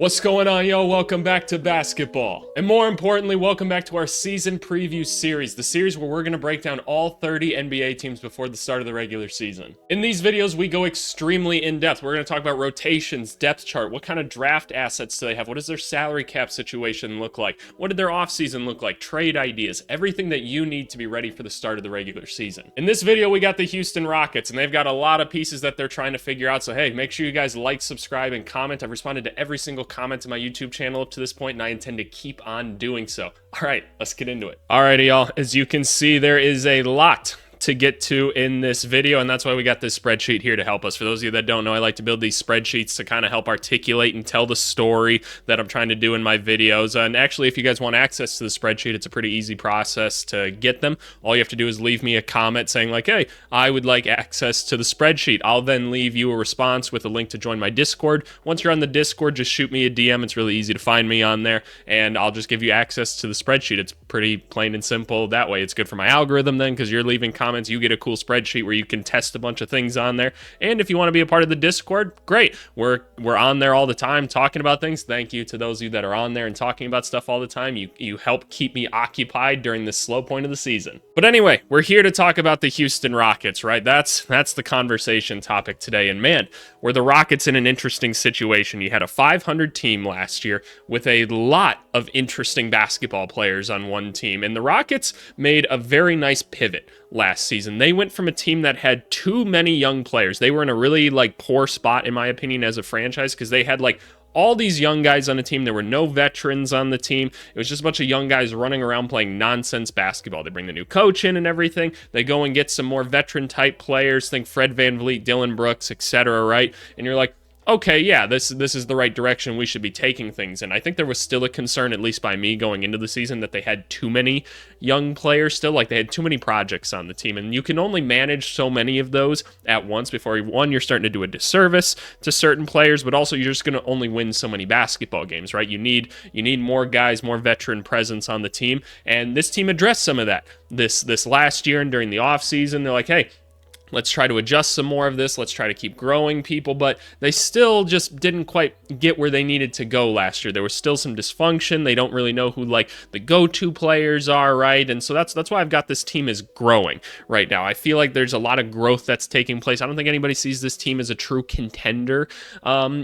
What's going on, yo? Welcome back to basketball. And more importantly, welcome back to our season preview series, the series where we're going to break down all 30 NBA teams before the start of the regular season. In these videos, we go extremely in-depth. We're going to talk about rotations, depth chart, what kind of draft assets do they have, what does their salary cap situation look like, what did their offseason look like, trade ideas, everything that you need to be ready for the start of the regular season. In this video, we got the Houston Rockets, and they've got a lot of pieces that they're trying to figure out, so hey, make sure you guys like, subscribe, and comment. I've responded to every single comment in my YouTube channel up to this point, and I intend to keep on doing so. All right, let's get into it. Alrighty, y'all. As you can see, there is a lot to get to in this video, and that's why we got this spreadsheet here to help us. For those of you that don't know, I like to build these spreadsheets to kind of help articulate and tell the story that I'm trying to do in my videos. And actually, if you guys want access to the spreadsheet, it's a pretty easy process to get them. All you have to do is leave me a comment saying like, hey, I would like access to the spreadsheet. I'll then leave you a response with a link to join my Discord. Once you're on the Discord, just shoot me a DM. It's really easy to find me on there, and I'll just give you access to the spreadsheet. It's pretty plain and simple that way. It's good for my algorithm then, because you're leaving comments. You get a cool spreadsheet where you can test a bunch of things on there. And if you want to be a part of the Discord, great. We're on there all the time talking about things. Thank you to those of you that are on there and talking about stuff all the time. You help keep me occupied during this slow point of the season. But anyway, we're here to talk about the Houston Rockets, right? That's the conversation topic today. And man, were the Rockets in an interesting situation. You had a 500 team last year with a lot of interesting basketball players on one team. And the Rockets made a very nice pivot last season. They went from a team that had too many young players. They were in a really poor spot, in my opinion, as a franchise, because they had all these young guys on the team. There were no veterans on the team. It was just a bunch of young guys running around playing nonsense basketball. They bring the new coach in and everything. They go and get some more veteran type players. Think Fred VanVleet, Dylan Brooks, etc. Right? And you're like, okay, yeah, this is the right direction we should be taking things. And I think there was still a concern, at least by me going into the season, that they had too many young players still. They had too many projects on the team. And you can only manage so many of those at once before, one, you're starting to do a disservice to certain players, but also you're just going to only win so many basketball games, right? You need more guys, more veteran presence on the team. And this team addressed some of that this last year and during the offseason. They're like, hey, let's try to adjust some more of this. Let's try to keep growing people, but they still just didn't quite get where they needed to go last year. There was still some dysfunction. They don't really know who the go-to players are, right? And so that's why I've got this team is growing right now. I feel like there's a lot of growth that's taking place. I don't think anybody sees this team as a true contender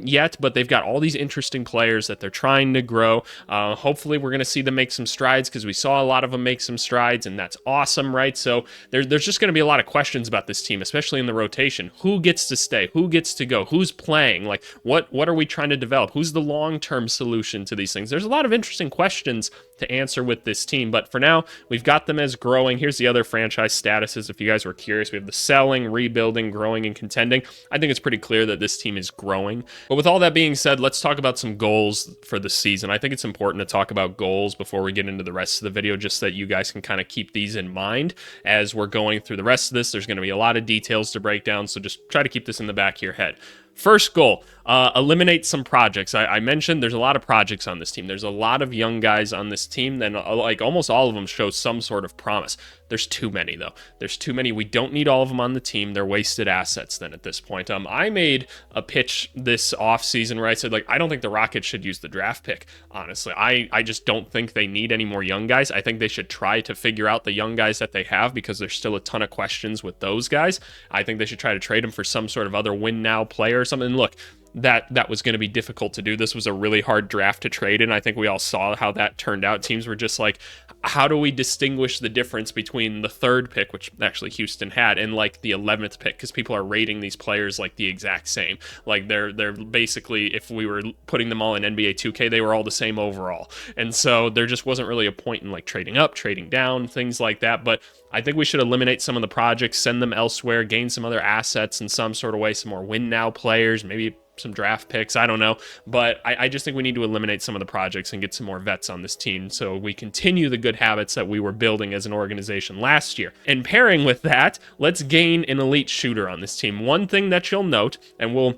yet, but they've got all these interesting players that they're trying to grow. Hopefully we're going to see them make some strides, because we saw a lot of them make some strides, and that's awesome, right? So there's just going to be a lot of questions about this team, especially in the rotation. Who gets to stay? Who gets to go? Who's playing? What are we trying to develop? Who's the long-term solution to these things? There's a lot of interesting questions to answer with this team, but for now, we've got them as growing. Here's the other franchise statuses, if you guys were curious. We have the selling, rebuilding, growing, and contending. I think it's pretty clear that this team is growing. But with all that being said, let's talk about some goals for the season. I think it's important to talk about goals before we get into the rest of the video, just so that you guys can kind of keep these in mind as we're going through the rest of this. There's going to be a lot of details to break down, so just try to keep this in the back of your head. First goal, eliminate some projects. I mentioned there's a lot of projects on this team. There's a lot of young guys on this team, then almost all of them show some sort of promise. There's too many, though. There's too many. We don't need all of them on the team. They're wasted assets then at this point. I made a pitch this offseason where I said, I don't think the Rockets should use the draft pick, honestly. I just don't think they need any more young guys. I think they should try to figure out the young guys that they have, because there's still a ton of questions with those guys. I think they should try to trade them for some sort of other win-now player or something. Look, that was going to be difficult to do. This was a really hard draft to trade in. I think we all saw how that turned out. Teams were just like, how do we distinguish the difference between the third pick, which actually Houston had, and the 11th pick? Because people are rating these players the exact same. They're basically, if we were putting them all in NBA 2K, they were all the same overall. And so there just wasn't really a point in trading up, trading down, things like that. But I think we should eliminate some of the projects, send them elsewhere, gain some other assets in some sort of way, some more win-now players, maybe some draft picks, I don't know, but I just think we need to eliminate some of the projects and get some more vets on this team so we continue the good habits that we were building as an organization last year. And pairing with that, let's gain an elite shooter on this team. One thing that you'll note, and we'll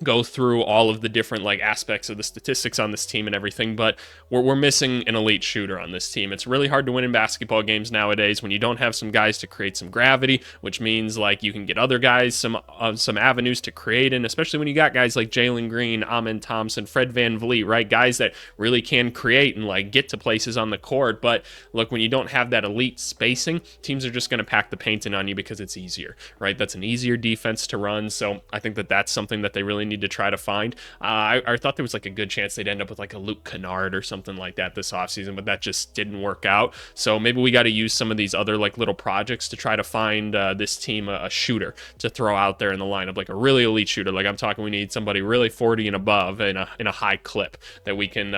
go through all of the different like aspects of the statistics on this team and everything, but we're missing an elite shooter on this team. It's really hard to win in basketball games nowadays when you don't have some guys to create some gravity, which means like you can get other guys some avenues to create in, especially when you got guys like Jalen Green, Amen Thompson, Fred VanVleet, right? Guys that really can create and like get to places on the court. But look, when you don't have that elite spacing, teams are just going to pack the paint in on you because it's easier, right? That's an easier defense to run. So I think that that's something that they really need to try to find. I thought there was like a good chance they'd end up with like a Luke Kennard or something like that this offseason, but that just didn't work out. So maybe we got to use some of these other like little projects to try to find this team a shooter to throw out there in the lineup, like a really elite shooter. Like I'm talking, we need somebody really 40 and above in a high clip that we can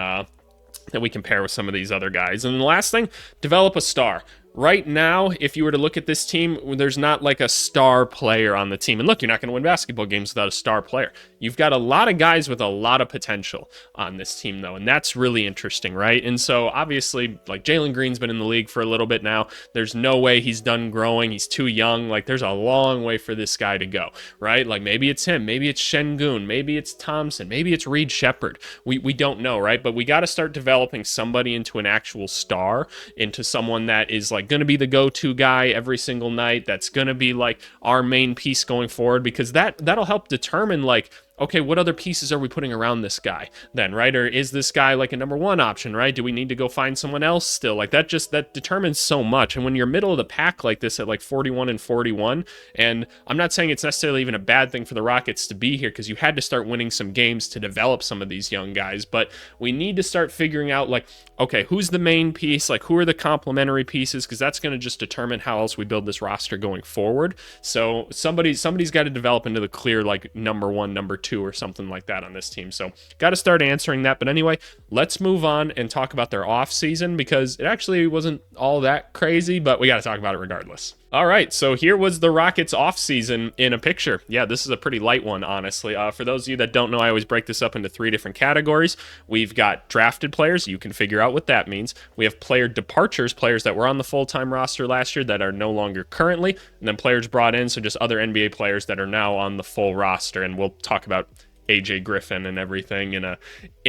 pair with some of these other guys. And the last thing, develop a star. Right now, if you were to look at this team, there's not like a star player on the team. And look, you're not going to win basketball games without a star player. You've got a lot of guys with a lot of potential on this team, though, and that's really interesting, right? And so, obviously, like Jalen Green's been in the league for a little bit now. There's no way he's done growing. He's too young. Like, there's a long way for this guy to go, right? Like, maybe it's him. Maybe it's Şengün. Maybe it's Thompson. Maybe it's Reed Shepherd. We don't know, right? But we got to start developing somebody into an actual star, into someone that is, like, going to be the go-to guy every single night, that's going to be like our main piece going forward, because that'll help determine like, okay, what other pieces are we putting around this guy then, right? Or is this guy like a number one option, right? Do we need to go find someone else still? Like that determines so much. And when you're middle of the pack like this at like 41 and 41, and I'm not saying it's necessarily even a bad thing for the Rockets to be here, because you had to start winning some games to develop some of these young guys, but we need to start figuring out like, okay, who's the main piece? Like who are the complementary pieces? Because that's going to just determine how else we build this roster going forward. So somebody's got to develop into the clear like number one, number two, or something like that on this team. So got to start answering that. But anyway, let's move on and talk about their off season, because it actually wasn't all that crazy, but we got to talk about it regardless. All right, so here was the Rockets offseason in a picture. Yeah, this is a pretty light one, honestly. For those of you that don't know, I always break this up into 3 different categories. We've got drafted players. You can figure out what that means. We have player departures, players that were on the full-time roster last year that are no longer currently, and then players brought in, so just other NBA players that are now on the full roster, and we'll talk about AJ Griffin and everything in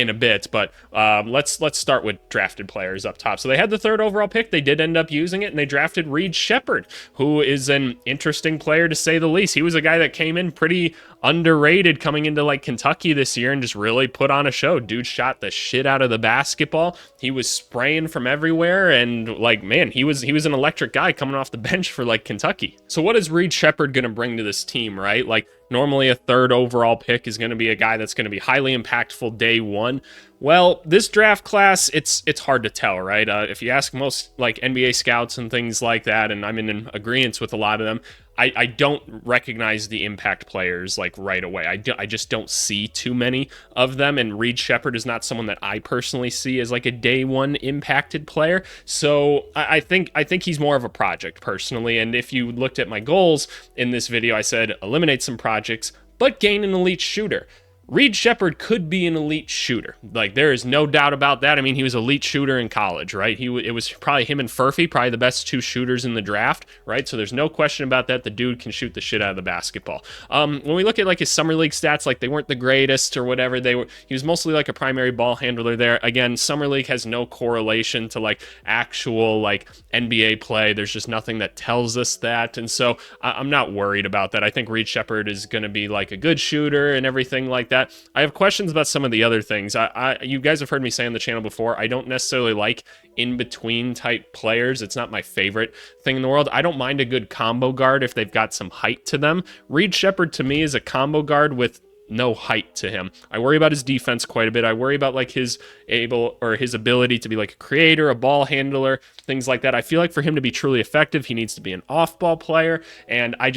a bit, but let's start with drafted players up top. So they had the 3rd overall pick. They did end up using it, and they drafted Reed Shepherd, who is an interesting player to say the least. He was a guy that came in pretty underrated coming into like Kentucky this year and just really put on a show. Dude shot the shit out of the basketball. He was spraying from everywhere, and like, man, he was an electric guy coming off the bench for like Kentucky. So what is Reed Shepherd going to bring to this team, right? Like normally a 3rd overall pick is going to be a guy that's going to be highly impactful day one. Well, this draft class, it's hard to tell, right? If you ask most like NBA scouts and things like that, and I'm in agreement with a lot of them, I don't recognize the impact players like right away. I just don't see too many of them, and Reed Shepherd is not someone that I personally see as like a day one impacted player. So I think he's more of a project personally. And if you looked at my goals in this video, I said eliminate some projects, but gain an elite shooter. Reed Shepherd could be an elite shooter. Like, there is no doubt about that. I mean, he was an elite shooter in college, right? It was probably him and Furphy, probably the best 2 shooters in the draft, right? So there's no question about that. The dude can shoot the shit out of the basketball. When we look at like his summer league stats, like they weren't the greatest or whatever. He was mostly like a primary ball handler there. Again, summer league has no correlation to like actual like NBA play. There's just nothing that tells us that. And so I'm not worried about that. I think Reed Shepherd is going to be like a good shooter and everything like that. I have questions about some of the other things. You guys have heard me say on the channel before, I don't necessarily like in-between type players. It's not my favorite thing in the world. I don't mind a good combo guard if they've got some height to them. Reed Shepherd to me is a combo guard with no height to him. I worry about his defense quite a bit. I worry about like his ability to be like a creator, a ball handler, things like that. I feel like for him to be truly effective, he needs to be an off-ball player, and I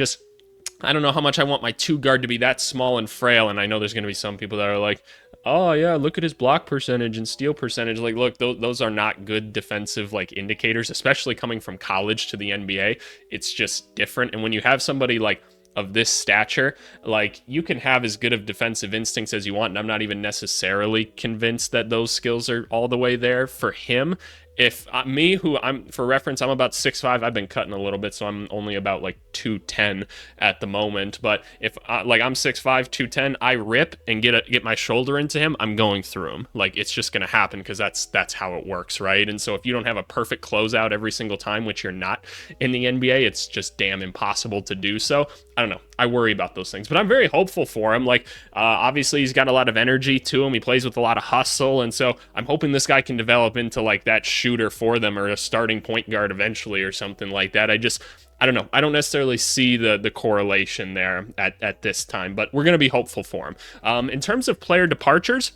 don't know how much I want my 2 guard to be that small and frail. And I know there's going to be some people that are like, oh yeah, look at his block percentage and steal percentage. Like, look, those are not good defensive like indicators, especially coming from college to the NBA. It's just different. And when you have somebody like of this stature, like you can have as good of defensive instincts as you want. And I'm not even necessarily convinced that those skills are all the way there for him. if me, who I'm, for reference, I'm about 6'5", I've been cutting a little bit, so I'm only about like 210 at the moment. But if like I'm 6'5", 210, I rip and get my shoulder into him, I'm going through him. Like, it's just gonna happen because that's how it works, right? And so if you don't have a perfect closeout every single time, which you're not in the NBA, it's just damn impossible to do so. I don't know. I worry about those things, but I'm very hopeful for him. Like, obviously he's got a lot of energy to him. He plays with a lot of hustle, and so I'm hoping this guy can develop into like that shooter for them, or a starting point guard eventually, or something like that. I don't know. I don't necessarily see the correlation there at this time, but we're gonna be hopeful for him. In terms of player departures,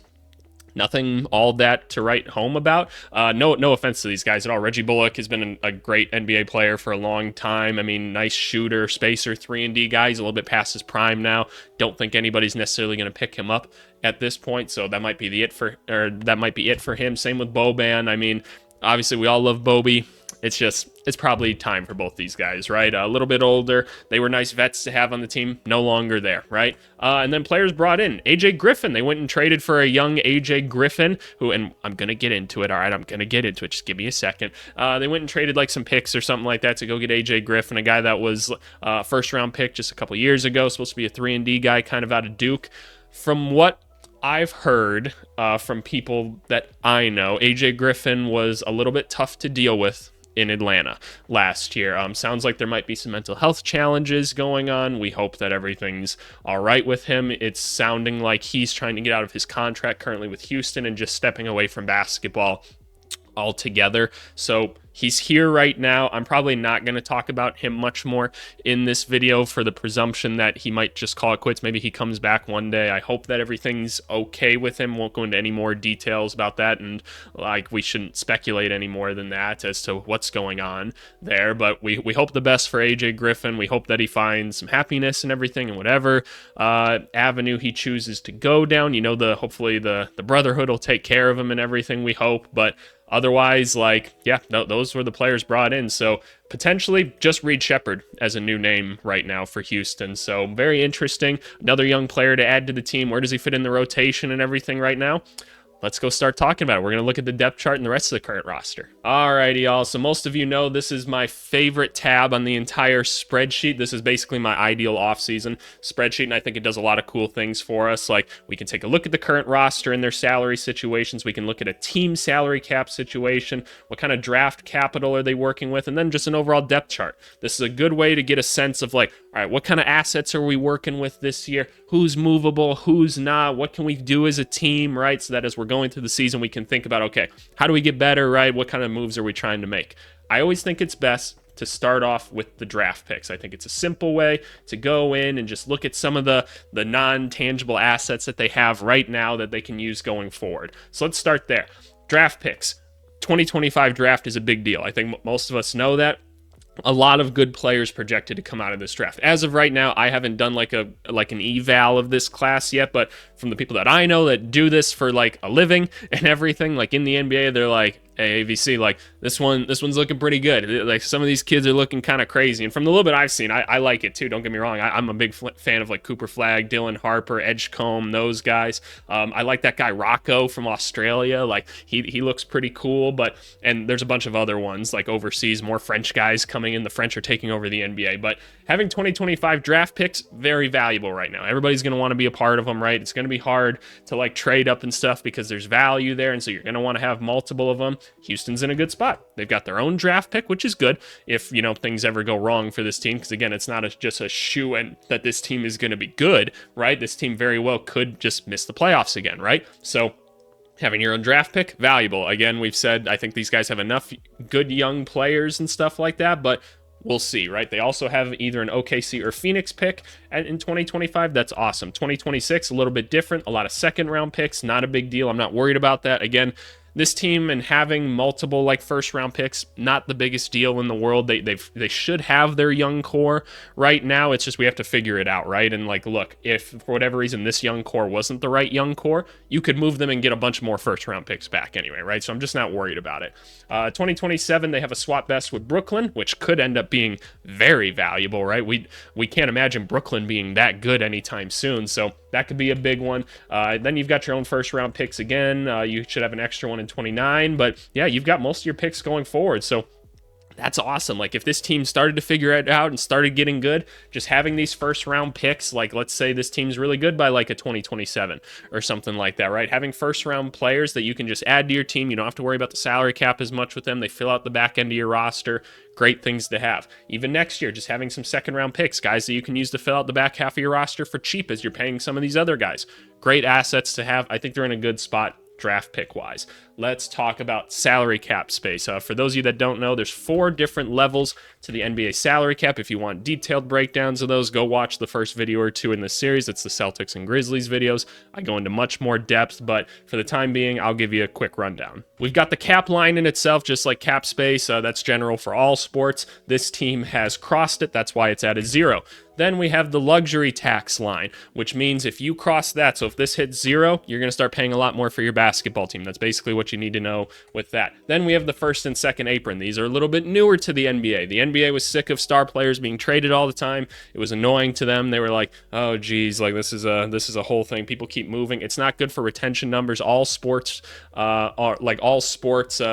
nothing all that to write home about. No offense to these guys at all. Reggie Bullock has been a great NBA player for a long time. I mean, nice shooter, spacer, 3-and-D guy. He's a little bit past his prime now. Don't think anybody's necessarily going to pick him up at this point, so that might be it for him. Same with Boban. I mean, obviously we all love Bobby. It's probably time for both these guys, right? A little bit older. They were nice vets to have on the team. No longer there, right? And then players brought in. AJ Griffin. They went and traded for a young AJ Griffin, who, and I'm going to get into it, all right? I'm going to get into it. Just give me a second. They went and traded like some picks or something like that to go get AJ Griffin, a guy that was a first-round pick just a couple years ago, supposed to be a 3-and-D guy, kind of out of Duke. From what I've heard from people that I know, AJ Griffin was a little bit tough to deal with in Atlanta last year. Sounds like there might be some mental health challenges going on. We hope that everything's all right with him. It's sounding like he's trying to get out of his contract currently with Houston and just stepping away from basketball altogether. So he's here right now. I'm probably not going to talk about him much more in this video for the presumption that he might just call it quits. Maybe he comes back one day. I hope that everything's okay with him. Won't go into any more details about that, and like, we shouldn't speculate any more than that as to what's going on there. But we hope the best for AJ Griffin. We hope that he finds some happiness and everything, and whatever avenue he chooses to go down. Hopefully the Brotherhood will take care of him and everything, we hope. But otherwise, like, yeah, no, those were the players brought in. So potentially just Reed Shepherd as a new name right now for Houston. So very interesting. Another young player to add to the team. Where does he fit in the rotation and everything right now? Let's go start talking about it. We're going to look at the depth chart and the rest of the current roster. Alrighty, y'all. So most of you know this is my favorite tab on the entire spreadsheet. This is basically my ideal offseason spreadsheet, and I think it does a lot of cool things for us. Like, we can take a look at the current roster and their salary situations. We can look at a team salary cap situation. What kind of draft capital are they working with? And then just an overall depth chart. This is a good way to get a sense of, like, all right, what kind of assets are we working with this year? Who's movable? Who's not? What can we do as a team, right? So that as we're going through the season, we can think about, okay, how do we get better, right? What kind of moves are we trying to make? I always think it's best to start off with the draft picks. I think it's a simple way to go in and just look at some of the non-tangible assets that they have right now that they can use going forward. So let's start there. Draft picks. 2025 draft is a big deal. I think most of us know that. A lot of good players projected to come out of this draft. As of right now, I haven't done like an eval of this class yet, but from the people that I know that do this for like a living and everything, like in the NBA, they're like, hey, AVC, like this one's looking pretty good. Like, some of these kids are looking kind of crazy. And from the little bit I've seen, I like it too. Don't get me wrong. I'm a big fan of like Cooper Flagg, Dylan Harper, Edgecombe, those guys. I like that guy Rocco from Australia. Like, he looks pretty cool. And there's a bunch of other ones like overseas, more French guys coming in. The French are taking over the NBA. But having 2025 draft picks, very valuable right now. Everybody's going to want to be a part of them, right? It's going to be hard to like trade up and stuff because there's value there. And so you're going to want to have multiple of them. Houston's in a good spot. They've got their own draft pick, which is good if, things ever go wrong for this team. Because again, it's not just a shoo-in that this team is going to be good, right? This team very well could just miss the playoffs again, right? So having your own draft pick, valuable. Again, we've said, I think these guys have enough good young players and stuff like that, but we'll see, right? They also have either an OKC or Phoenix pick in 2025. That's awesome. 2026, a little bit different. A lot of second round picks, not a big deal. I'm not worried about that. Again, this team and having multiple like first round picks, not the biggest deal in the world. They should have their young core right now. It's just we have to figure it out, right? And like, look, if for whatever reason this young core wasn't the right young core, you could move them and get a bunch more first round picks back anyway, right? So I'm just not worried about it. 2027, they have a swap best with Brooklyn, which could end up being very valuable, right? We can't imagine Brooklyn being that good anytime soon. So that could be a big one. Then you've got your own first round picks again. You should have an extra one in 29, but yeah, you've got most of your picks going forward. So that's awesome. Like if this team started to figure it out and started getting good, just having these first round picks, like let's say this team's really good by like a 2027 or something like that, right? Having first round players that you can just add to your team. You don't have to worry about the salary cap as much with them. They fill out the back end of your roster. Great things to have. Even next year, just having some second round picks, guys that you can use to fill out the back half of your roster for cheap as you're paying some of these other guys. Great assets to have. I think they're in a good spot draft pick wise. Let's talk about salary cap space. For those of you that don't know, there's 4 different levels to the NBA salary cap. If you want detailed breakdowns of those, go watch the first video or 2 in this series. It's the Celtics and Grizzlies videos. I go into much more depth, but for the time being, I'll give you a quick rundown. We've got the cap line in itself, just like cap space. That's general for all sports. This team has crossed it. That's why it's at a 0. Then we have the luxury tax line, which means if you cross that, so if this hits 0, you're going to start paying a lot more for your basketball team. That's basically what you need to know with that. Then we have the first and second apron. These are a little bit newer to the NBA. The NBA was sick of star players being traded all the time. It was annoying to them. They were like, oh geez, like this is a whole thing. People keep moving. It's not good for retention numbers. All sports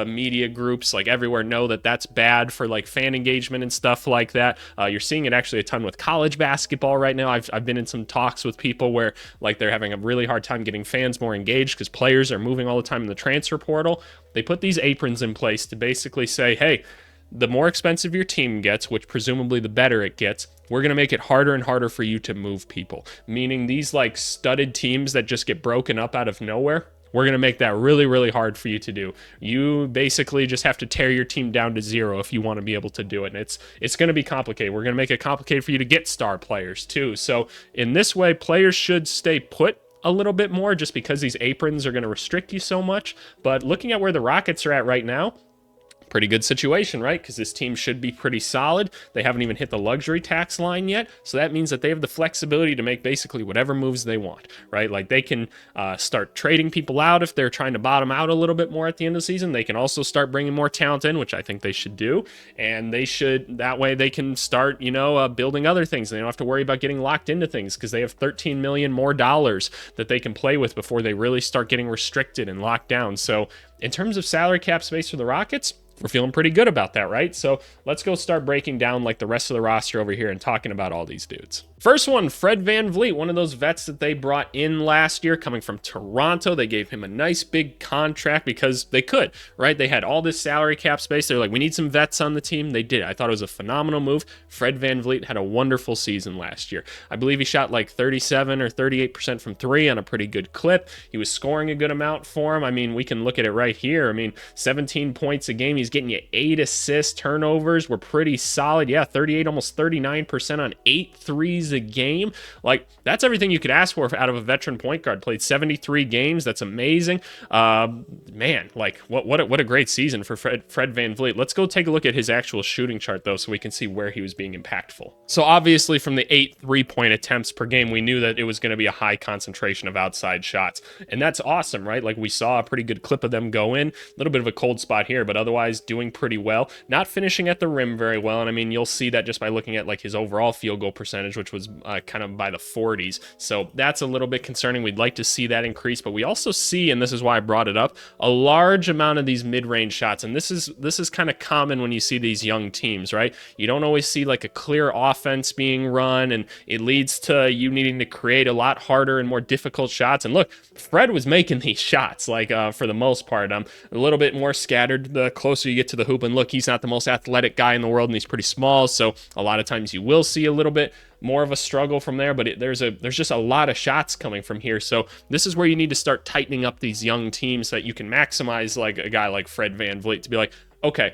media groups like everywhere know that that's bad for like fan engagement and stuff like that. You're seeing it actually a ton with college basketball right now. I've been in some talks with people where like they're having a really hard time getting fans more engaged because players are moving all the time in the transfer portal. They put these aprons in place to basically say, hey, the more expensive your team gets, which presumably the better it gets, we're going to make it harder and harder for you to move people. Meaning these like studded teams that just get broken up out of nowhere, we're going to make that really, really hard for you to do. You basically just have to tear your team down to 0 if you want to be able to do it. And it's going to be complicated. We're going to make it complicated for you to get star players too. So in this way, players should stay put a little bit more just because these aprons are going to restrict you so much. But looking at where the Rockets are at right now, pretty good situation, right? Because this team should be pretty solid. They haven't even hit the luxury tax line yet. So that means that they have the flexibility to make basically whatever moves they want, right? Like they can start trading people out if they're trying to bottom out a little bit more at the end of the season. They can also start bringing more talent in, which I think they should do. And they should, that way they can start, building other things. They don't have to worry about getting locked into things because they have $13 million more that they can play with before they really start getting restricted and locked down. So in terms of salary cap space for the Rockets, we're feeling pretty good about that, right? So let's go start breaking down like the rest of the roster over here and talking about all these dudes. First one, Fred VanVleet, one of those vets that they brought in last year coming from Toronto. They gave him a nice big contract because they could, right? They had all this salary cap space. They're like, we need some vets on the team. They did. I thought it was a phenomenal move. Fred VanVleet had a wonderful season last year. I believe he shot like 37 or 38% from 3 on a pretty good clip. He was scoring a good amount for him. I mean, we can look at it right here. I mean, 17 points a game. He's getting you 8 assists. Turnovers were pretty solid. Yeah, 38, almost 39% on 8 threes a game. Like, that's everything you could ask for out of a veteran point guard. Played 73 games. That's amazing. Man, like, what a great season for Fred VanVleet. Let's go take a look at his actual shooting chart, though, so we can see where he was being impactful. So, obviously, from the 8 3-point attempts per game, we knew that it was going to be a high concentration of outside shots. And that's awesome, right? Like, we saw a pretty good clip of them go in. A little bit of a cold spot here, but otherwise doing pretty well. Not finishing at the rim very well. And I mean, you'll see that just by looking at like his overall field goal percentage, which was kind of by the 40s. So that's a little bit concerning. We'd like to see that increase, but we also see, and this is why I brought it up, a large amount of these mid-range shots. And this is kind of common when you see these young teams, right? You don't always see like a clear offense being run, and it leads to you needing to create a lot harder and more difficult shots. And look, Fred was making these shots, like for the most part. A little bit more scattered the closer you get to the hoop. And look, he's not the most athletic guy in the world, and he's pretty small. So a lot of times you will see a little bit more of a struggle from there, but there's just a lot of shots coming from here. So this is where you need to start tightening up these young teams so that you can maximize like a guy like Fred VanVleet to be like, okay,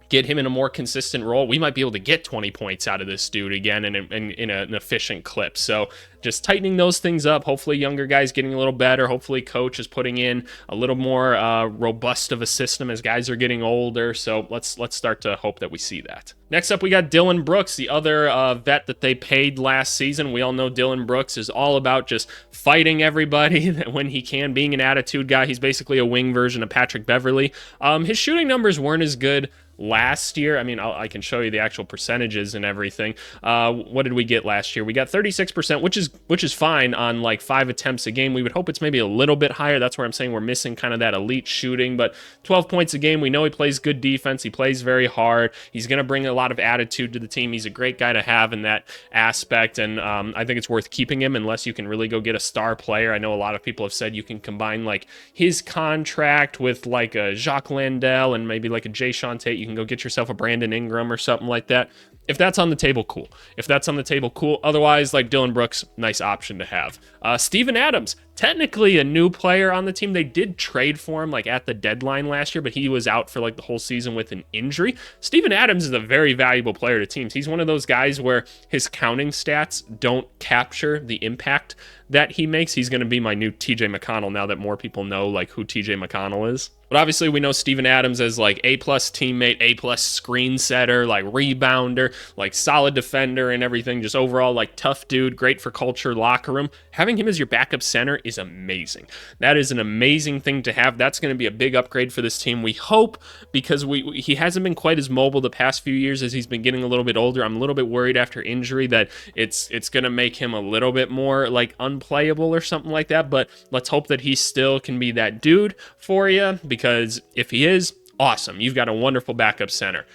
get him in a more consistent role. We might be able to get 20 points out of this dude again in an efficient clip. So just tightening those things up. Hopefully younger guys getting a little better. Hopefully coach is putting in a little more robust of a system as guys are getting older. So let's start to hope that we see that. Next up, we got Dylan Brooks, the other vet that they paid last season. We all know Dylan Brooks is all about just fighting everybody when he can, being an attitude guy. He's basically a wing version of Patrick Beverley. His shooting numbers weren't as good last year, I mean, I can show you the actual percentages and everything. What did we get last year? We got 36%, which is fine on like 5 attempts a game. We would hope it's maybe a little bit higher. That's where I'm saying we're missing kind of that elite shooting, but 12 points a game. We know he plays good defense. He plays very hard. He's going to bring a lot of attitude to the team. He's a great guy to have in that aspect, and I think it's worth keeping him unless you can really go get a star player. I know a lot of people have said you can combine like his contract with like a Jacques Landell and maybe like a Jay Sean Tate. You can go get yourself a Brandon Ingram or something like that. If that's on the table, cool. If that's on the table, cool. Otherwise, like Dylan Brooks, nice option to have. Steven Adams, technically a new player on the team. They did trade for him like at the deadline last year, but he was out for like the whole season with an injury. Steven Adams is a very valuable player to teams. He's one of those guys where his counting stats don't capture the impact that he makes. He's going to be my new TJ McConnell now that more people know like who TJ McConnell is. But obviously we know Steven Adams as like A-plus teammate, A-plus screen setter, like rebounder, like solid defender and everything. Just overall like tough dude, great for culture, locker room. Having him as your backup center is amazing. That is an amazing thing to have. That's going to be a big upgrade for this team, we hope, because he hasn't been quite as mobile the past few years as he's been getting a little bit older. I'm a little bit worried after injury that it's going to make him a little bit more like unplayable or something like that, but let's hope that he still can be that dude for you, because if he is, awesome. You've got a wonderful backup center.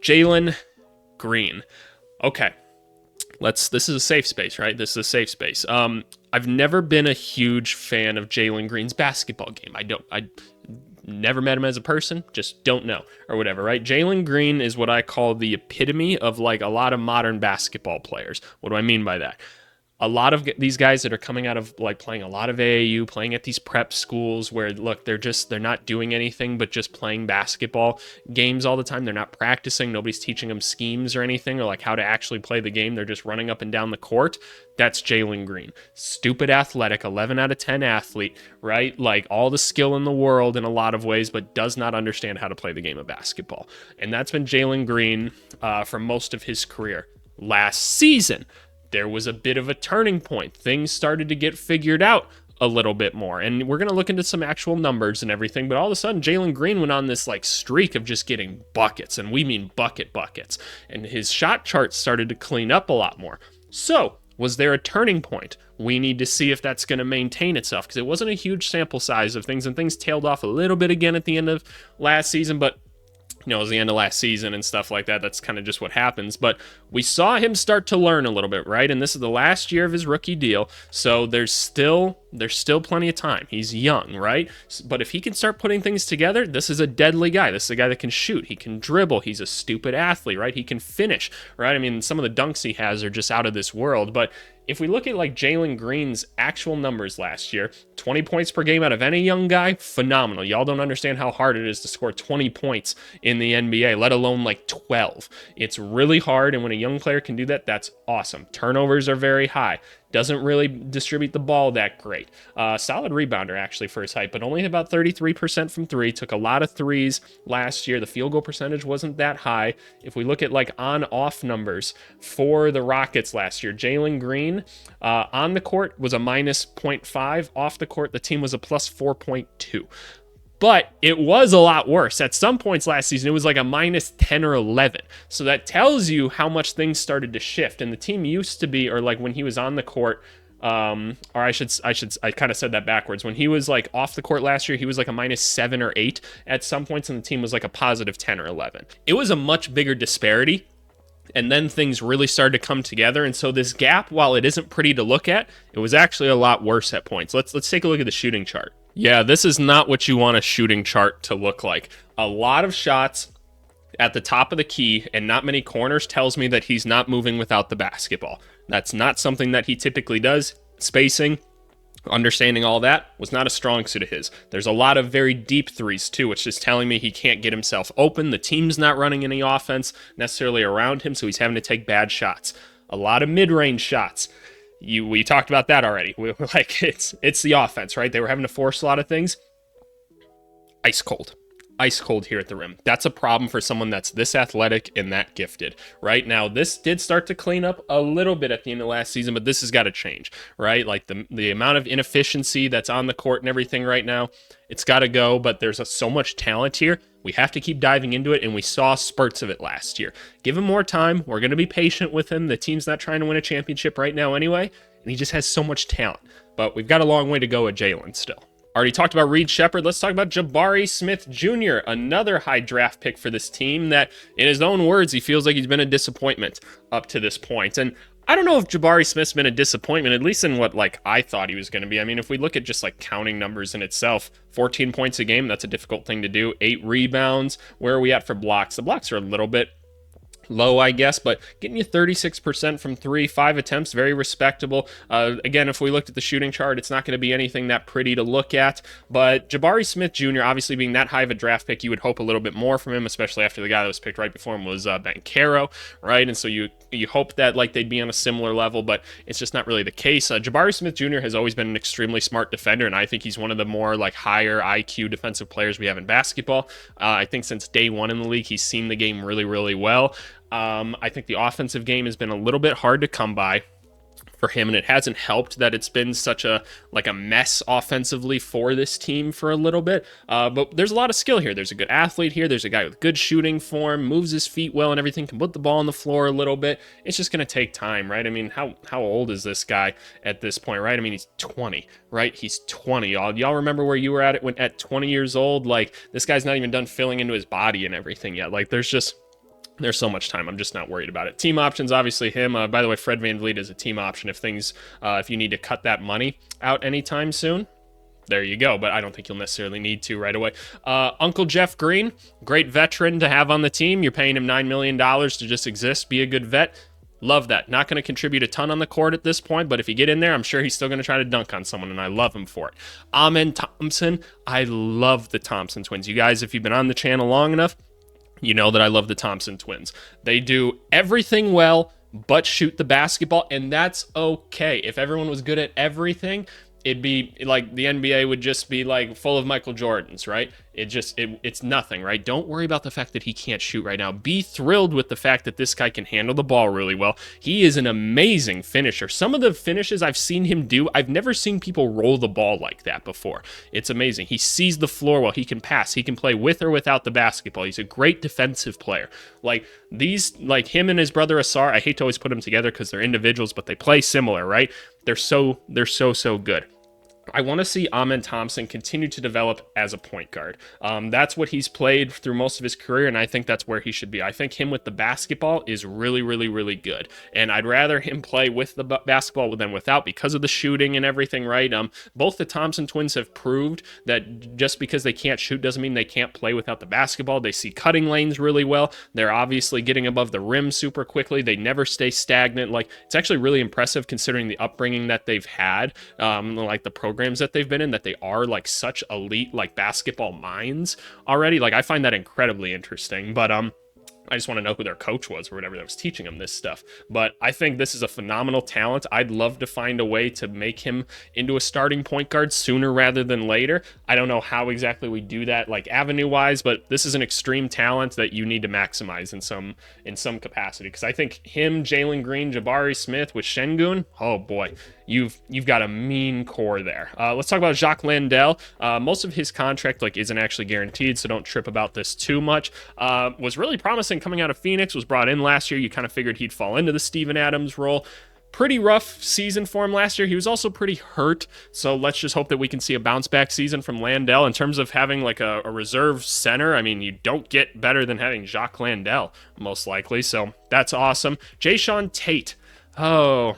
Jalen Green. Okay. This is a safe space, right? This is a safe space. I've never been a huge fan of Jalen Green's basketball game. I never met him as a person, just don't know, or whatever, right? Jalen Green is what I call the epitome of like a lot of modern basketball players. What do I mean by that? A lot of these guys that are coming out of like playing a lot of AAU, playing at these prep schools where look, they're not doing anything but just playing basketball games all the time. They're not practicing. Nobody's teaching them schemes or anything or like how to actually play the game. They're just running up and down the court. That's Jalen Green. Stupid athletic, 11 out of 10 athlete, right? Like all the skill in the world in a lot of ways, but does not understand how to play the game of basketball. And that's been Jalen Green for most of his career. Last season, there was a bit of a turning point. Things started to get figured out a little bit more. And we're going to look into some actual numbers and everything, but all of a sudden Jalen Green went on this like streak of just getting buckets, and we mean buckets. And his shot chart started to clean up a lot more. So, was there a turning point? We need to see if that's going to maintain itself, because it wasn't a huge sample size of things, and things tailed off a little bit again at the end of last season, but you know, it was the end of last season and stuff like that. That's kind of just what happens. But we saw him start to learn a little bit, right? And this is the last year of his rookie deal. So there's still plenty of time. He's young, right? But if he can start putting things together, this is a deadly guy. This is a guy that can shoot. He can dribble. He's a stupid athlete, right? He can finish, right? I mean, some of the dunks he has are just out of this world. But if we look at like Jalen Green's actual numbers last year, 20 points per game out of any young guy, phenomenal. Y'all don't understand how hard it is to score 20 points in the NBA, let alone like 12. It's really hard, and when a young player can do that, that's awesome. Turnovers are very high. Doesn't really distribute the ball that great. Solid rebounder, actually, for his height, but only about 33% from three. Took a lot of threes last year. The field goal percentage wasn't that high. If we look at like on-off numbers for the Rockets last year, Jalen Green on the court was a minus 0.5. Off the court, the team was a plus 4.2. But it was a lot worse. At some points last season, it was like a minus 10 or 11. So that tells you how much things started to shift. And the team used to be, or like when he was on the court, I kind of said that backwards. When he was like off the court last year, he was like a minus 7 or 8 at some points, and the team was like a positive 10 or 11. It was a much bigger disparity. And then things really started to come together. And so this gap, while it isn't pretty to look at, it was actually a lot worse at points. Let's take a look at the shooting chart. Yeah, this is not what you want a shooting chart to look like. A lot of shots at the top of the key and not many corners tells me that he's not moving without the basketball. That's not something that he typically does. Spacing, understanding all that was not a strong suit of his. There's a lot of very deep threes too, which is telling me he can't get himself open. The team's not running any offense necessarily around him, so he's having to take bad shots. A lot of mid-range shots. We talked about that already. Like it's the offense, right? They were having to force a lot of things. Ice cold. ice cold here at the rim. That's a problem for someone that's this athletic and that gifted. Right now, this did start to clean up a little bit at the end of last season, but this has got to change, right? Like the amount of inefficiency that's on the court and everything right now, it's got to go. But there's so much talent here. We have to keep diving into it, and we saw spurts of it last year. Give him more time. We're going to be patient with him. The team's not trying to win a championship right now anyway, and he just has so much talent. But we've got a long way to go with Jalen still. Already talked about Reed Shepherd. Let's talk about Jabari Smith Jr., another high draft pick for this team that, in his own words, he feels like he's been a disappointment up to this point. And I don't know if Jabari Smith's been a disappointment, at least in what I thought he was going to be. I mean, if we look at just counting numbers in itself, 14 points a game, that's a difficult thing to do. 8 rebounds. Where are we at for blocks? The blocks are a little bit low, I guess, but getting you 36% from 3, 5 attempts, very respectable. Again, if we looked at the shooting chart, it's not going to be anything that pretty to look at, but Jabari Smith Jr., obviously being that high of a draft pick, you would hope a little bit more from him, especially after the guy that was picked right before him was Banchero, right? And so you hope that they'd be on a similar level, but it's just not really the case. Jabari Smith Jr. has always been an extremely smart defender, and I think he's one of the more higher IQ defensive players we have in basketball. I think since day one in the league, he's seen the game really, really well. I think the offensive game has been a little bit hard to come by for him, and it hasn't helped that it's been such a mess offensively for this team for a little bit. But there's a lot of skill here. There's a good athlete here. There's a guy with good shooting form, moves his feet well and everything, can put the ball on the floor a little bit. It's just going to take time, right? I mean, how old is this guy at this point, right? I mean, he's 20, right? He's 20. Y'all remember where you were at it when at 20 years old? This guy's not even done filling into his body and everything yet. There's so much time. I'm just not worried about it. Team options, obviously him. By the way, Fred VanVleet is a team option if you need to cut that money out anytime soon. There you go, but I don't think you'll necessarily need to right away. Uncle Jeff Green, great veteran to have on the team. You're paying him $9 million to just exist, be a good vet. Love that. Not going to contribute a ton on the court at this point, but if you get in there, I'm sure he's still going to try to dunk on someone, and I love him for it. Amen Thompson, I love the Thompson twins. You guys, if you've been on the channel long enough, you know that I love the Thompson twins. They do everything well, but shoot the basketball, and that's okay. If everyone was good at everything, it'd be the NBA would just be full of Michael Jordans, right? It's nothing, right? Don't worry about the fact that he can't shoot right now. Be thrilled with the fact that this guy can handle the ball really well. He is an amazing finisher. Some of the finishes I've seen him do, I've never seen people roll the ball like that before. It's amazing. He sees the floor well. He can pass. He can play with or without the basketball. He's a great defensive player. Him and his brother Asar, I hate to always put them together because they're individuals, but they play similar, right? They're so good. I want to see Amen Thompson continue to develop as a point guard. That's what he's played through most of his career, and I think that's where he should be. I think him with the basketball is really, really, really good, and I'd rather him play with the basketball than without because of the shooting and everything, right? Both the Thompson twins have proved that just because they can't shoot doesn't mean they can't play without the basketball. They see cutting lanes really well. They're obviously getting above the rim super quickly. They never stay stagnant. It's actually really impressive considering the upbringing that they've had, the programs that they've been in, that they are such elite basketball minds already. I find that incredibly interesting, but I just want to know who their coach was or whatever that was teaching them this stuff. But I think this is a phenomenal talent. I'd love to find a way to make him into a starting point guard sooner rather than later. I don't know how exactly we do that avenue-wise, but this is an extreme talent that you need to maximize in some capacity. Because I think him, Jalen Green, Jabari Smith with Şengün, oh boy, you've got a mean core there. Let's talk about Jacques Landale. Most of his contract isn't actually guaranteed, so don't trip about this too much. Was really promising coming out of Phoenix, was brought in last year. You kind of figured he'd fall into the Steven Adams role. Pretty rough season for him last year. He was also pretty hurt, so let's just hope that we can see a bounce back season from Landale. In terms of having a reserve center, I mean, you don't get better than having Jacques Landale, most likely, so that's awesome. Jae'Sean Tate. Oh,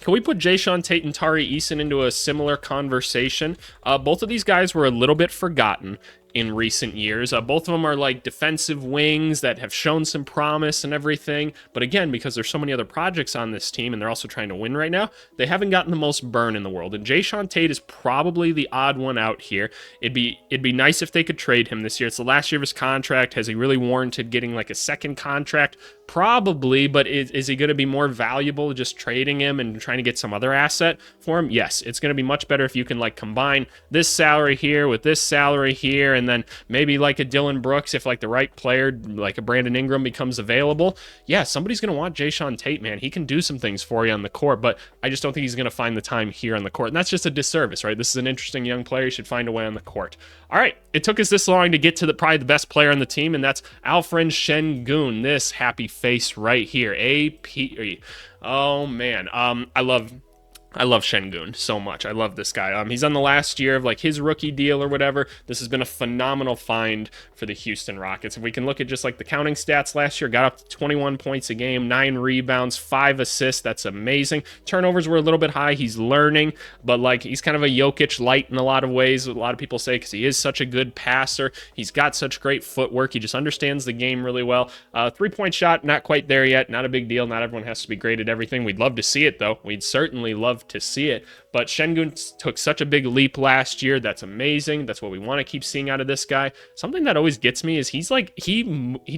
can we put Jae'Sean Tate and Tari Eason into a similar conversation? Both of these guys were a little bit forgotten in recent years. Both of them are defensive wings that have shown some promise and everything, but again, because there's so many other projects on this team and they're also trying to win right now, they haven't gotten the most burn in the world, and Jae'Sean Tate is probably the odd one out here. It'd be nice if they could trade him this year. It's the last year of his contract. Has he really warranted getting a second contract? Probably, but is he going to be more valuable just trading him and trying to get some other asset for him? Yes, it's going to be much better if you can combine this salary here with this salary here, and then maybe like a Dylan Brooks, if like the right player, like a Brandon Ingram becomes available, yeah, somebody's going to want Jayshawn Tate, man. He can do some things for you on the court, but I just don't think he's going to find the time here on the court. And that's just a disservice, right? This is an interesting young player. He should find a way on the court. All right, it took us this long to get to probably the best player on the team, and that's Alfred Şengün. This happy face right here, AP. Oh man, I love Şengün so much. I love this guy. He's on the last year of like his rookie deal or whatever. This has been a phenomenal find for the Houston Rockets. If we can look at just like the counting stats last year, got up to 21 points a game, 9 rebounds, 5 assists. That's amazing. Turnovers were a little bit high. He's learning, but like he's kind of a Jokic light in a lot of ways. A lot of people say because he is such a good passer. He's got such great footwork. He just understands the game really well. 3-point shot, not quite there yet. Not a big deal. Not everyone has to be great at everything. We'd love to see it though. We'd certainly love to see it, but Şengün took such a big leap last year. That's amazing. That's what we want to keep seeing out of this guy. Something that always gets me is he's like he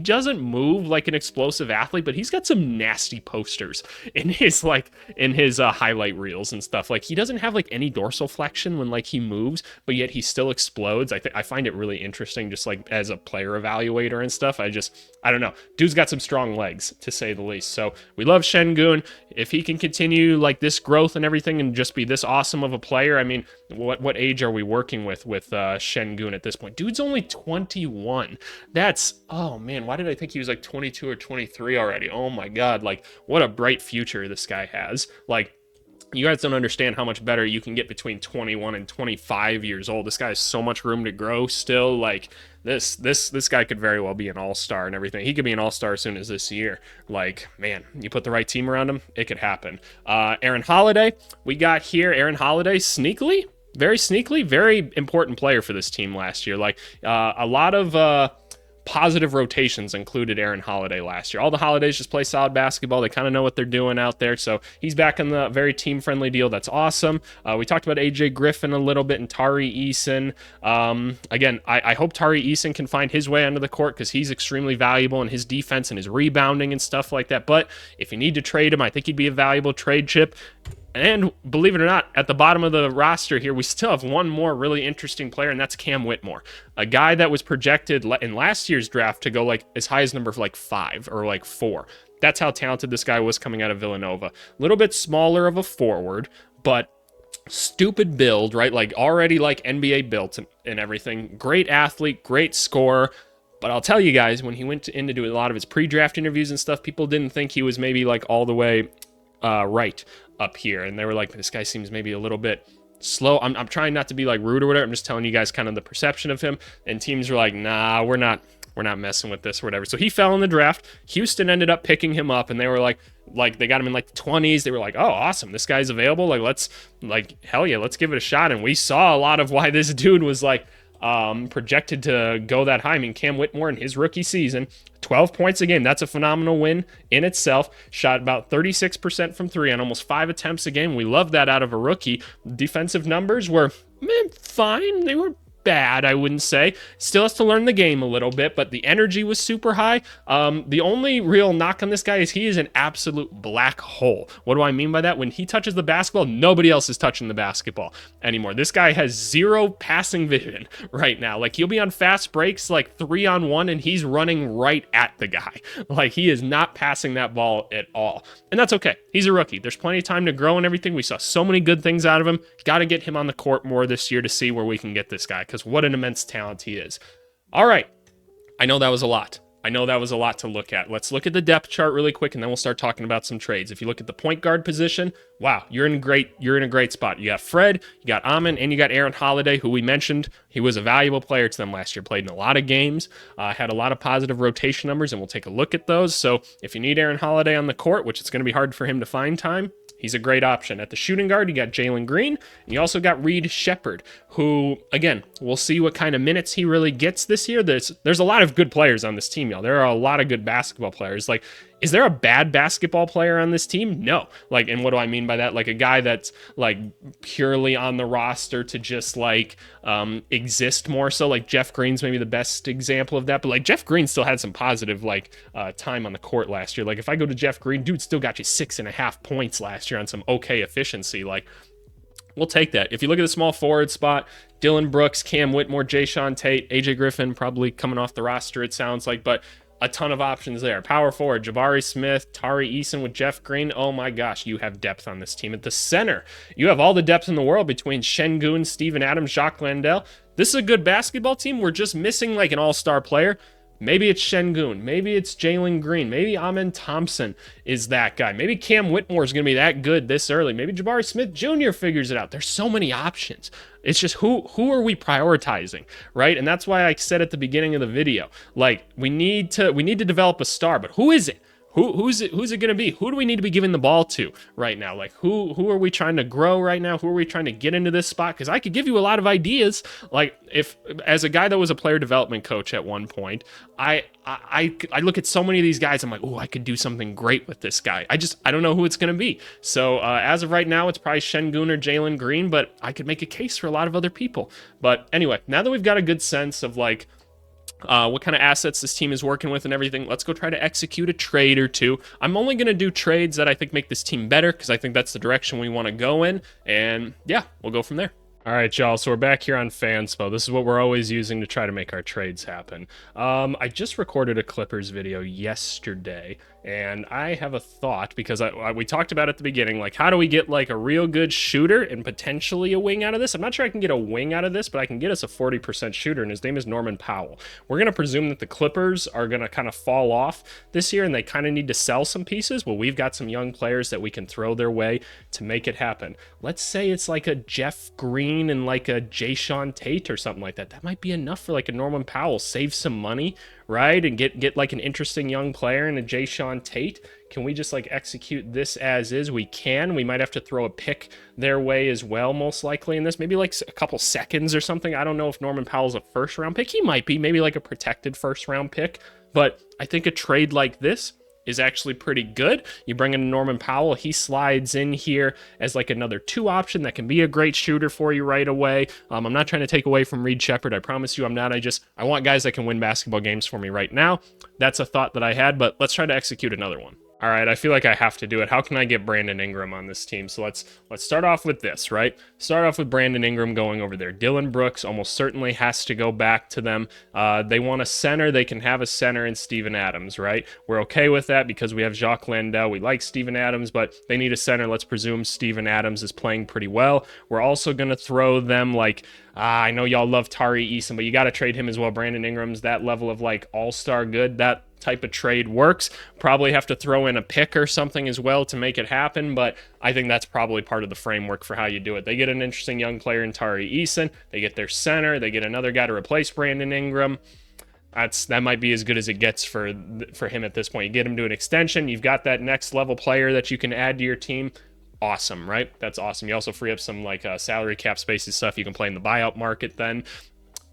doesn't move like an explosive athlete, but he's got some nasty posters in his highlight reels and stuff. Like he doesn't have like any dorsal flexion when like he moves, but yet he still explodes. I find it really interesting, just like as a player evaluator and stuff. I don't know. Dude's got some strong legs, to say the least. So we love Şengün. If he can continue like this growth and everything and just be this awesome of a player, I mean, what age are we working with Şengün at this point? Dude's only 21. That's, oh man, why did I think he was like 22 or 23 already? Oh my God, like what a bright future this guy has. Like, you guys don't understand how much better you can get between 21 and 25 years old. This guy has so much room to grow still. Like this guy could very well be an all-star and everything. He could be an all-star as soon as this year. Like, man, you put the right team around him, it could happen. Aaron Holiday, we got here. Aaron Holiday, very sneakily, very important player for this team last year. Like a lot of positive rotations included Aaron Holiday last year. All the Holidays just play solid basketball. They kind of know what they're doing out there. So he's back on the very team-friendly deal. That's awesome. We talked about AJ Griffin a little bit and Tari Eason. Again, I hope Tari Eason can find his way onto the court because he's extremely valuable in his defense and his rebounding and stuff like that. But if you need to trade him, I think he'd be a valuable trade chip. And believe it or not, at the bottom of the roster here, we still have one more really interesting player, and that's Cam Whitmore, a guy that was projected in last year's draft to go like as high as number like 5 or like 4. That's how talented this guy was coming out of Villanova. A little bit smaller of a forward, but stupid build, right? Like already like NBA built and everything. Great athlete, great scorer. But I'll tell you guys, when he went in to do a lot of his pre-draft interviews and stuff, people didn't think he was maybe like all the way right up here, and they were like, this guy seems maybe a little bit slow. I'm trying not to be like rude or whatever. I'm just telling you guys kind of the perception of him, and teams were like, nah, we're not messing with this or whatever. So he fell in the draft. Houston ended up picking him up, and they were like they got him in like the 20s. They were like, oh, awesome, this guy's available. Hell yeah, let's give it a shot. And we saw a lot of why this dude was like projected to go that high. I mean, Cam Whitmore in his rookie season, 12 points a game. That's a phenomenal win in itself. Shot about 36% from 3 on almost 5 attempts a game. We love that out of a rookie. Defensive numbers were fine. They were bad, I wouldn't say. Still has to learn the game a little bit, but the energy was super high. The only real knock on this guy is he is an absolute black hole. What do I mean by that? When he touches the basketball, nobody else is touching the basketball anymore. This guy has 0 passing vision right now. Like, he'll be on fast breaks, like 3-on-1, and he's running right at the guy. Like, he is not passing that ball at all. And that's okay. He's a rookie. There's plenty of time to grow and everything. We saw so many good things out of him. Got to get him on the court more this year to see where we can get this guy, because what an immense talent he is. All right. I know that was a lot. To look at. Let's look at the depth chart really quick, and then we'll start talking about some trades. If you look at the point guard position, wow, you're in a great spot. You got Fred, you got Amon, and you got Aaron Holiday, who we mentioned. He was a valuable player to them last year, played in a lot of games, had a lot of positive rotation numbers, and we'll take a look at those. So if you need Aaron Holiday on the court, which it's going to be hard for him to find time, he's a great option. At the shooting guard, you got Jalen Green, and you also got Reed Shepherd, who, again, we'll see what kind of minutes he really gets this year. There's a lot of good players on this team, y'all. There are a lot of good basketball players. Like, is there a bad basketball player on this team? No. Like, and what do I mean by that? Like a guy that's like purely on the roster to just like exist more so. Like Jeff Green's maybe the best example of that. But like Jeff Green still had some positive like time on the court last year. Like if I go to Jeff Green, dude still got you 6.5 points last year on some okay efficiency. Like, we'll take that. If you look at the small forward spot, Dylan Brooks, Cam Whitmore, Jayshawn Tate, AJ Griffin probably coming off the roster, it sounds like, but a ton of options there. Power forward, Jabari Smith, Tari Eason with Jeff Green. Oh my gosh, you have depth on this team. At the center, you have all the depth in the world between Şengün, Steven Adams, Jacques Landale. This is a good basketball team. We're just missing like an all-star player. Maybe it's Şengün. Maybe it's Jalen Green. Maybe Amen Thompson is that guy. Maybe Cam Whitmore is going to be that good this early. Maybe Jabari Smith Jr. figures it out. There's so many options. It's just who are we prioritizing, right? And that's why I said at the beginning of the video, like we need to develop a star, but who is it? Who's it going to be? Who do we need to be giving the ball to right now? Like who are we trying to grow right now? Who are we trying to get into this spot? Because I could give you a lot of ideas. Like if as a guy that was a player development coach at one point, I look at so many of these guys. I'm like, oh, I could do something great with this guy. I don't know who it's going to be. So as of right now, it's probably Şengün or Jalen Green, but I could make a case for a lot of other people. But anyway, now that we've got a good sense of like what kind of assets this team is working with and everything, let's go try to execute a trade or two. I'm only going to do trades that I think make this team better because I think that's the direction we want to go in. And yeah, we'll go from there. All right, y'all, so we're back here on Fanspo. This is what we're always using to try to make our trades happen. I just recorded a Clippers video yesterday, and I have a thought because we talked about at the beginning, like how do we get like a real good shooter and potentially a wing out of this? I'm not sure I can get a wing out of this, but I can get us a 40% shooter, and his name is Norman Powell. We're going to presume that the Clippers are going to kind of fall off this year, and they kind of need to sell some pieces. Well, we've got some young players that we can throw their way to make it happen. Let's say it's like a Jeff Green and like a Jayshawn Tate or something like that. That might be enough for like a Norman Powell. Save some money, right? And get like an interesting young player and a Jayshawn Tate. Can we just like execute this as is? We can. We might have to throw a pick their way as well, most likely in this. Maybe like a couple seconds or something. I don't know if Norman Powell's a first round pick. He might be. Maybe like a protected first round pick. But I think a trade like this is actually pretty good. You bring in Norman Powell, he slides in here as like another 2 option that can be a great shooter for you right away. I'm not trying to take away from Reed Sheppard. I promise you I'm not. I want guys that can win basketball games for me right now. That's a thought that I had, but let's try to execute another one. All right, I feel like I have to do it. How can I get Brandon Ingram on this team? So let's start off with this, right? Start off with Brandon Ingram going over there. Dylan Brooks almost certainly has to go back to them. They want a center. They can have a center in Steven Adams, right? We're okay with that because we have Jacques Landale. We like Steven Adams, but they need a center. Let's presume Steven Adams is playing pretty well. We're also going to throw them like, I know y'all love Tari Eason, but you got to trade him as well. Brandon Ingram's that level of like all-star good. That type of trade works. Probably have to throw in a pick or something as well to make it happen, but I think that's probably part of the framework for how you do it. They get an interesting young player in Tari Eason. They get their center. They get another guy to replace Brandon Ingram. That might be as good as it gets for him at this point. You get him to an extension. You've got that next level player that you can add to your team. Awesome, right? That's awesome. You also free up some like salary cap space and stuff. You can play in the buyout market then.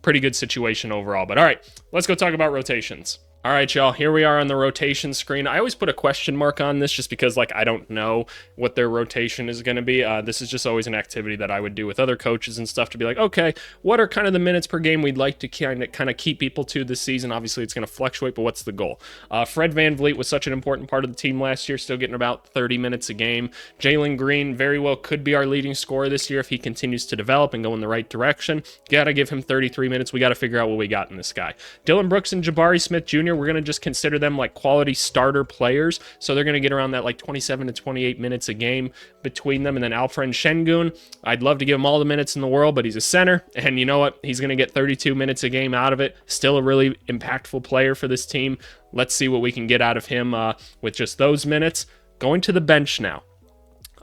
Pretty good situation overall. But all right, let's go talk about rotations. All right, y'all, here we are on the rotation screen. I always put a question mark on this just because, like, I don't know what their rotation is going to be. This is just always an activity that I would do with other coaches and stuff to be like, okay, what are kind of the minutes per game we'd like to kind of keep people to this season? Obviously, it's going to fluctuate, but what's the goal? Fred VanVleet was such an important part of the team last year, still getting about 30 minutes a game. Jalen Green very well could be our leading scorer this year if he continues to develop and go in the right direction. Got to give him 33 minutes. We got to figure out what we got in this guy. Dylan Brooks and Jabari Smith Jr., we're going to just consider them like quality starter players. So they're going to get around that like 27 to 28 minutes a game between them. And then Alperen Şengün, I'd love to give him all the minutes in the world, but he's a center. And you know what? He's going to get 32 minutes a game out of it. Still a really impactful player for this team. Let's see what we can get out of him with just those minutes. Going to the bench now.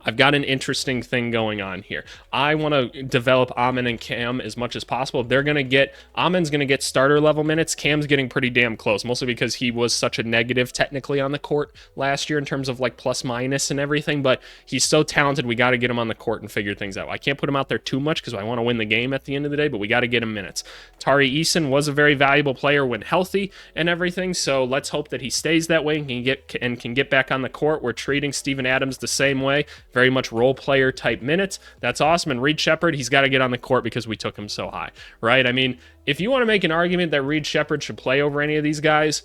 I've got an interesting thing going on here. I want to develop Amen and Cam as much as possible. They're going to get, Amen's going to get starter level minutes. Cam's getting pretty damn close, mostly because he was such a negative technically on the court last year in terms of like plus minus and everything, but he's so talented. We got to get him on the court and figure things out. I can't put him out there too much because I want to win the game at the end of the day, but we got to get him minutes. Tari Eason was a very valuable player when healthy and everything, so let's hope that he stays that way and can get back on the court. We're treating Steven Adams the same way. Very much role player type minutes. That's awesome. And Reed Sheppard, he's got to get on the court because we took him so high, right? I mean, if you want to make an argument that Reed Sheppard should play over any of these guys,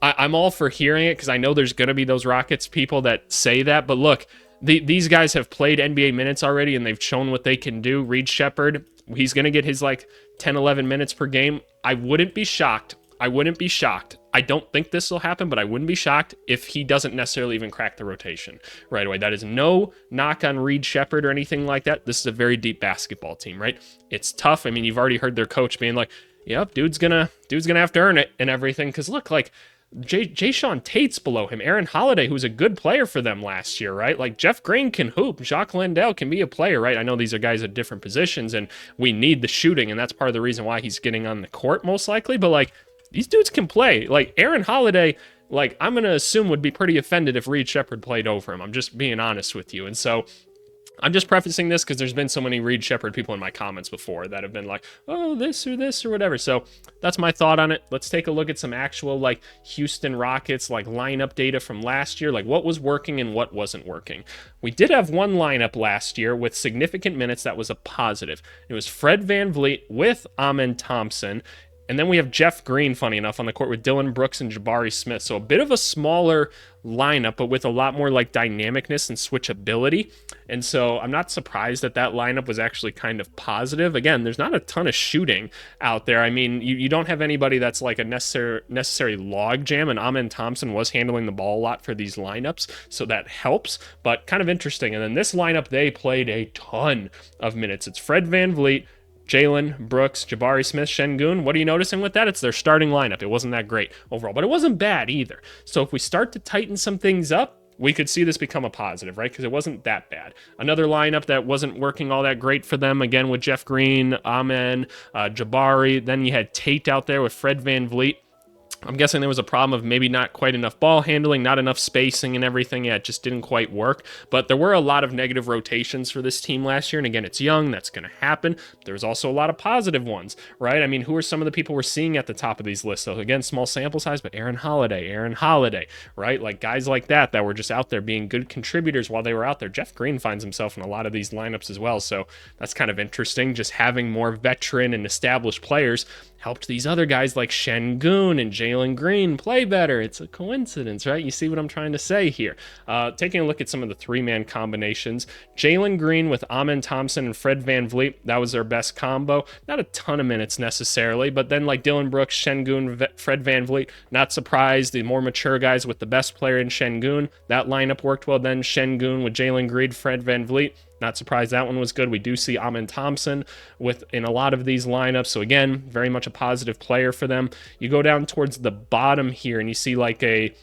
I'm all for hearing it because I know there's going to be those Rockets people that say that. But look, these guys have played NBA minutes already, and they've shown what they can do. Reed Shepherd, he's going to get his like 10, 11 minutes per game. I wouldn't be shocked. I wouldn't be shocked. I don't think this will happen, but I wouldn't be shocked if he doesn't necessarily even crack the rotation right away. That is no knock on Reed Shepherd or anything like that. This is a very deep basketball team, right? It's tough. I mean, you've already heard their coach being like, yep, dude's gonna have to earn it and everything. Because look, like Jayshawn Tate's below him. Aaron Holiday, who's a good player for them last year, right? Like Jeff Green can hoop. Jacques Landale can be a player, right? I know these are guys at different positions and we need the shooting, and that's part of the reason why he's getting on the court most likely. But like, these dudes can play. Like Aaron Holiday, like I'm going to assume would be pretty offended if Reed Shepherd played over him. I'm just being honest with you. And so I'm just prefacing this because there's been so many Reed Shepherd people in my comments before that have been like, oh, this or whatever. So that's my thought on it. Let's take a look at some actual like Houston Rockets like lineup data from last year, like what was working and what wasn't working. We did have one lineup last year with significant minutes that was a positive. It was Fred VanVleet with Amen Thompson. And then we have Jeff Green, funny enough, on the court with Dillon Brooks and Jabari Smith. So a bit of a smaller lineup, but with a lot more like dynamicness and switchability. And so I'm not surprised that that lineup was actually kind of positive. Again, there's not a ton of shooting out there. I mean, you don't have anybody that's like a necessary log jam, and Amen Thompson was handling the ball a lot for these lineups, so that helps, but kind of interesting. And then this lineup, they played a ton of minutes. It's Fred VanVleet, Jalen, Brooks, Jabari Smith, Şengün. What are you noticing with that? It's their starting lineup. It wasn't that great overall, but it wasn't bad either. So if we start to tighten some things up, we could see this become a positive, right? Because it wasn't that bad. Another lineup that wasn't working all that great for them, again, with Jeff Green, Amen, Jabari. Then you had Tate out there with Fred VanVleet. I'm guessing there was a problem of maybe not quite enough ball handling, not enough spacing and everything. Yeah, it just didn't quite work. But there were a lot of negative rotations for this team last year. And again, it's young. That's going to happen. There was also a lot of positive ones, right? I mean, who are some of the people we're seeing at the top of these lists? So again, small sample size, but Aaron Holiday, right? Like guys like that were just out there being good contributors while they were out there. Jeff Green finds himself in a lot of these lineups as well. So that's kind of interesting. Just having more veteran and established players helped these other guys like Şengün and Jalen Green play better. It's a coincidence, right? You see what I'm trying to say here. Taking a look at some of the three-man combinations, Jalen Green with Amen Thompson and Fred VanVleet, that was their best combo. Not a ton of minutes necessarily, but then like Dillon Brooks, Şengün, Fred VanVleet, not surprised. The more mature guys with the best player in Şengün, that lineup worked well. Then Şengün with Jalen Green, Fred VanVleet, not surprised that one was good. We do see Amen Thompson in a lot of these lineups. So again, very much a positive player for them. You go down towards the bottom here and you see like a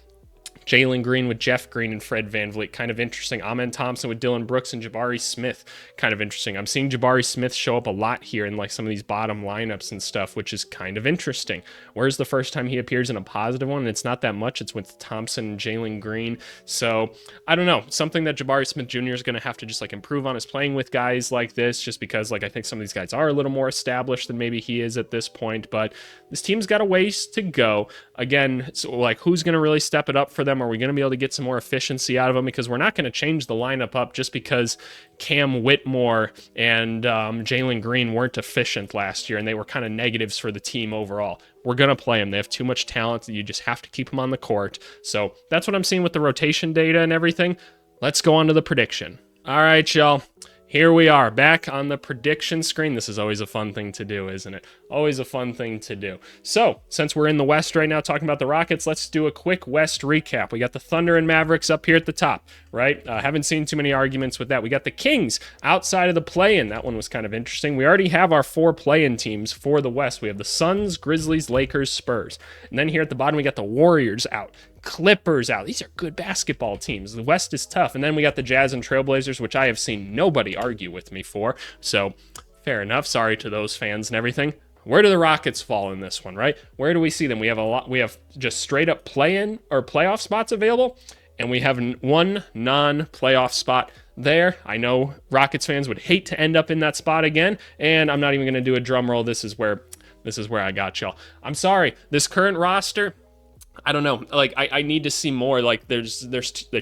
Jalen Green with Jeff Green and Fred VanVleet, kind of interesting. Amen Thompson with Dillon Brooks and Jabari Smith, kind of interesting. I'm seeing Jabari Smith show up a lot here in like some of these bottom lineups and stuff, which is kind of interesting. Where's the first time he appears in a positive one? And it's not that much. It's with Thompson and Jalen Green. So I don't know. Something that Jabari Smith Jr. is going to have to just like improve on is playing with guys like this, just because like I think some of these guys are a little more established than maybe he is at this point. But this team's got a ways to go. Again, so like who's going to really step it up for them? Are we going to be able to get some more efficiency out of them? Because we're not going to change the lineup up just because Cam Whitmore and Jalen Green weren't efficient last year and they were kind of negatives for the team overall. We're going to play them. They have too much talent. You just have to keep them on the court. So that's what I'm seeing with the rotation data and everything. Let's go on to the prediction. All right, y'all. Here we are back on the prediction screen. This is always a fun thing to do, isn't it? Always a fun thing to do. So, since we're in the West right now talking about the Rockets, let's do a quick West recap. We got the Thunder and Mavericks up here at the top, right? Haven't seen too many arguments with that. We got the Kings outside of the play-in. That one was kind of interesting. We already have our 4 play-in teams for the West. We have the Suns, Grizzlies, Lakers, Spurs. And then here at the bottom, we got the Warriors out. Clippers out. These are good basketball teams. The West is tough. And then we got the Jazz and Trailblazers, which I have seen nobody argue with me for. So fair enough. Sorry to those fans and everything. Where do the Rockets fall in this one, right? Where do we see them? We have a lot. We have just straight up play-in or playoff spots available, and we have one non-playoff spot there. I know Rockets fans would hate to end up in that spot again, and I'm not even going to do a drum roll. This is where I got y'all. I'm sorry. This current roster, I don't know. Like I need to see more. Like there's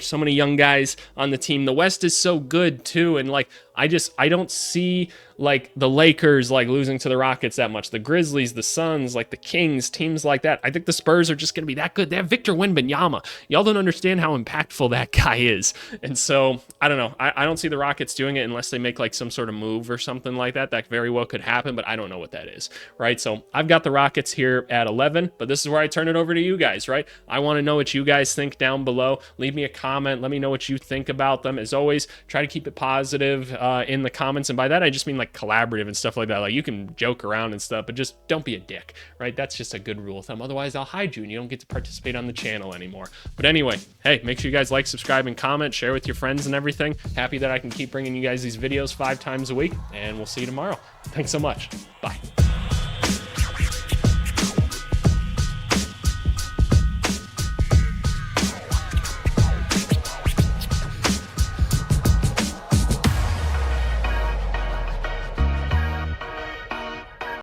so many young guys on the team. The West is so good too, and like I don't see like the Lakers like losing to the Rockets that much, the Grizzlies, the Suns, like the Kings, teams like that. I think the Spurs are just going to be that good. They have Victor Wembanyama. Y'all don't understand how impactful that guy is. And so I don't know. I don't see the Rockets doing it unless they make like some sort of move or something like that. That very well could happen, but I don't know what that is, right? So I've got the Rockets here at 11, but this is where I turn it over to you guys, right? I want to know what you guys think down below. Leave me a comment. Let me know what you think about them. As always, try to keep it positive in the comments. And by that, I just mean like collaborative and stuff like that. Like you can joke around and stuff, but just don't be a dick, right? That's just a good rule of thumb. Otherwise, I'll hide you and you don't get to participate on the channel anymore. But anyway, hey, make sure you guys like, subscribe, and comment, share with your friends and everything. Happy that I can keep bringing you guys these videos 5 times a week, and we'll see you tomorrow. Thanks so much. Bye.